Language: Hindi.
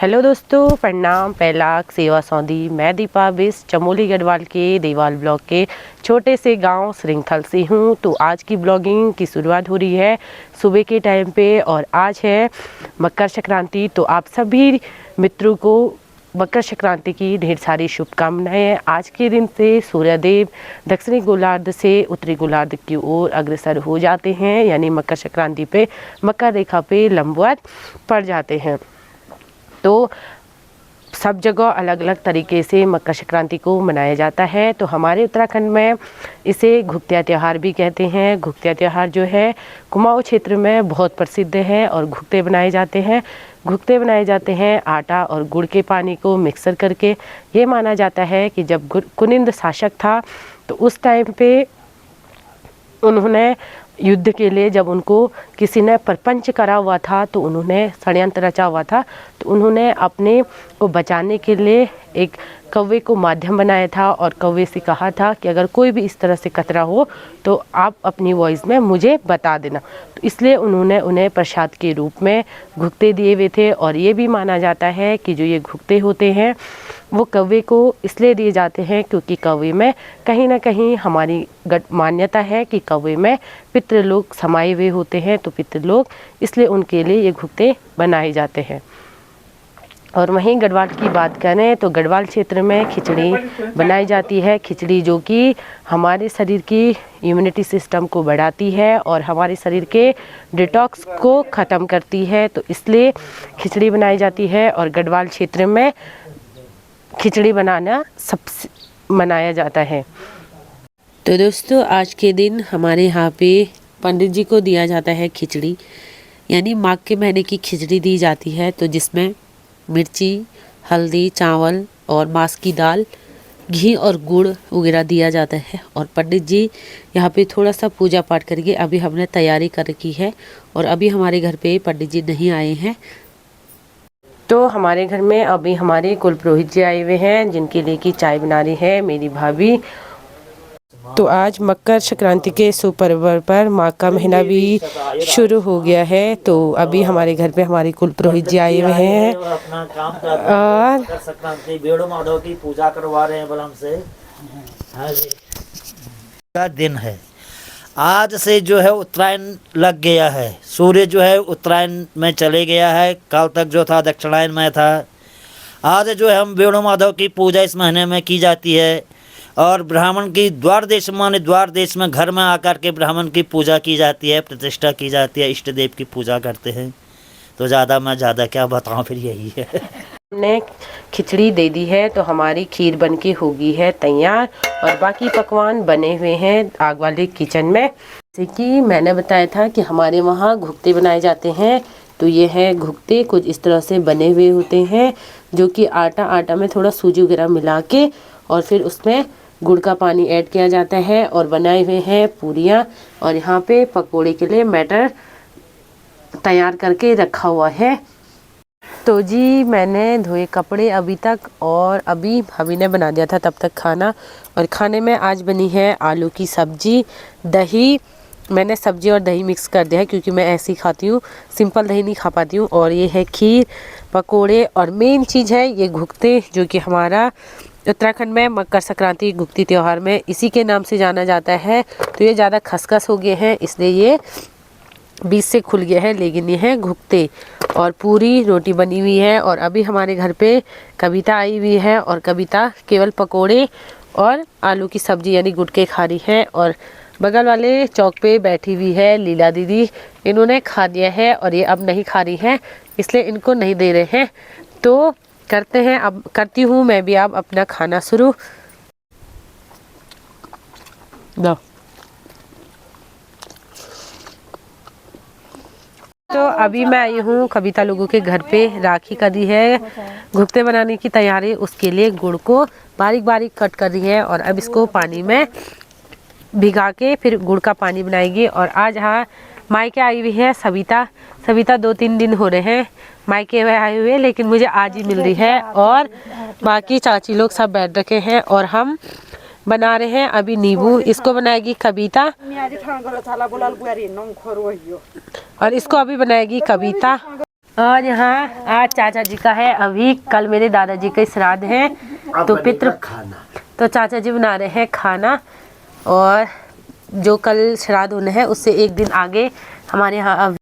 हेलो दोस्तों, प्रणाम। पैलाक सेवा सौंदी। मैं दीपा बिस चमोली गढ़वाल के देवाल ब्लॉक के छोटे से गांव श्रृंखल से हूं। तो आज की ब्लॉगिंग की शुरुआत हो रही है सुबह के टाइम पे और आज है मकर संक्रांति। तो आप सभी मित्रों को मकर संक्रांति की ढेर सारी शुभकामनाएं। आज के दिन से सूर्यदेव दक्षिणी गोलार्ध से उत्तरी गोलार्ध की ओर अग्रसर हो जाते हैं, यानी मकर संक्रांति पे मकर रेखा पे लंबवत पड़ जाते हैं। तो सब जगह अलग अलग तरीके से मकर संक्रांति को मनाया जाता है। तो हमारे उत्तराखंड में इसे घुघत्या त्यौहार भी कहते हैं। घुघत्या त्यौहार जो है कुमाऊं क्षेत्र में बहुत प्रसिद्ध है और घुघते बनाए जाते हैं। घुघते बनाए जाते हैं आटा और गुड़ के पानी को मिक्सर करके। ये माना जाता है कि जब कुनिंद शासक था तो उस टाइम पे उन्होंने युद्ध के लिए, जब उनको किसी ने प्रपंच करा हुआ था तो उन्होंने षड्यंत्र रचा हुआ था, तो उन्होंने अपने को बचाने के लिए एक कौवे को माध्यम बनाया था और कौवे से कहा था कि अगर कोई भी इस तरह से खतरा हो तो आप अपनी वॉइस में मुझे बता देना। तो इसलिए उन्होंने उन्हें प्रसाद के रूप में घुघते दिए हुए थे। और ये भी माना जाता है कि जो ये घुघते होते हैं वो कौवे को इसलिए दिए जाते हैं क्योंकि कौवे में कहीं ना कहीं हमारी मान्यता है कि कौवे में पितृलोक समाये हुए होते हैं। तो पितृलोक इसलिए उनके लिए ये घुघते बनाए जाते हैं। और वहीं गढ़वाल की बात करें तो गढ़वाल क्षेत्र में खिचड़ी बनाई जाती है। खिचड़ी जो कि हमारे शरीर की इम्यूनिटी सिस्टम को बढ़ाती है और हमारे शरीर के डिटॉक्स को ख़त्म करती है। तो इसलिए खिचड़ी बनाई जाती है और गढ़वाल क्षेत्र में खिचड़ी बनाना सबसे मनाया जाता है। तो दोस्तों, आज के दिन हमारे यहाँ पे पंडित जी को दिया जाता है खिचड़ी, यानी माघ के महीने की खिचड़ी दी जाती है। तो जिसमें मिर्ची, हल्दी, चावल और मांस की दाल, घी और गुड़ वगैरह दिया जाता है। और पंडित जी यहाँ पे थोड़ा सा पूजा पाठ करके अभी हमने तैयारी कर रखी है और अभी हमारे घर पे पंडित जी नहीं आए हैं। तो हमारे घर में अभी हमारे कुल पुरोहित जी आए हुए हैं जिनके लिए की चाय बना रही है मेरी भाभी। तो आज मकर संक्रांति के शुभ पर्व पर माघ का महीना भी शुरू हो गया है। तो अभी हमारे घर पे हमारे कुल पुरोहित जी आए हुए हैं और मकर संक्रांति बेड़ो माधव की पूजा करवा रहे हैं बलम से। का दिन है आज से जो है उत्तरायण लग गया है। सूर्य जो है उत्तरायण में चले गया है। कल तक जो था दक्षिणायन में था। आज जो है हम बेड़ो माधव की पूजा इस महीने में की जाती है और ब्राह्मण की द्वार देश माने द्वार देश में घर में आकर के ब्राह्मण की पूजा की जाती है, प्रतिष्ठा की जाती है, इष्ट देव की पूजा करते हैं। तो मैं ज़्यादा क्या बताऊँ, फिर यही है। हमने खिचड़ी दे दी है तो हमारी खीर बन के होगी है तैयार और बाकी पकवान बने हुए हैं आग वाले किचन में। जैसे कि मैंने बताया था कि हमारे वहाँ घुघते बनाए जाते हैं। तो ये है घुघते, कुछ इस तरह से बने हुए होते हैं जो कि आटा में थोड़ा सूजी वगैरह मिला के और फिर उसमें गुड़ का पानी ऐड किया जाता है और बनाए हुए हैं पूरियाँ। और यहाँ पे पकोड़े के लिए बैटर तैयार करके रखा हुआ है। तो जी मैंने धोए कपड़े अभी तक और अभी भाभी ने बना दिया था तब तक खाना। और खाने में आज बनी है आलू की सब्जी, दही। मैंने सब्जी और दही मिक्स कर दिया है क्योंकि मैं ऐसे ही खाती हूँ, सिंपल दही नहीं खा पाती हूँ। और ये है खीर, पकोड़े और मेन चीज़ है ये घुघते, जो कि हमारा उत्तराखंड में मकर संक्रांति घुघती त्यौहार में इसी के नाम से जाना जाता है। तो ये ज़्यादा खसखस हो गए हैं इसलिए ये बीच से खुल गया है, लेकिन ये है घुघते। और पूरी रोटी बनी हुई है और अभी हमारे घर पे कविता आई हुई है और कविता केवल पकोड़े और आलू की सब्जी यानी गुड़ के खा रही है। और बगल वाले चौक पे बैठी हुई है लीला दीदी, इन्होंने खा दिया है और ये अब नहीं खा रही हैं इसलिए इनको नहीं दे रहे हैं। तो करते हैं, अब करती हूँ मैं भी अब अपना खाना शुरू। तो अभी मैं आई हूँ कविता लोगों के घर पे, राखी कर दी है, घुघते बनाने की तैयारी। उसके लिए गुड़ को बारीक बारीक कट कर दी है और अब इसको पानी में भिगा के फिर गुड़ का पानी बनाएगी। और आज हाँ मायके आई हुई है सविता। 2-3 दिन हो रहे हैं मायके में आए हुए, लेकिन मुझे आज ही मिल रही है। और बाकी चाची लोग सब बैठ रखे हैं और हम बना रहे हैं अभी नींबू। इसको बनाएगी कविता और इसको अभी बनाएगी कविता। और यहाँ आज चाचा जी का है, अभी कल मेरे दादाजी का श्राद्ध है तो पितृ खाना तो चाचा जी बना रहे हैं खाना। और जो कल श्राद्ध होना है उससे एक दिन आगे हमारे यहाँ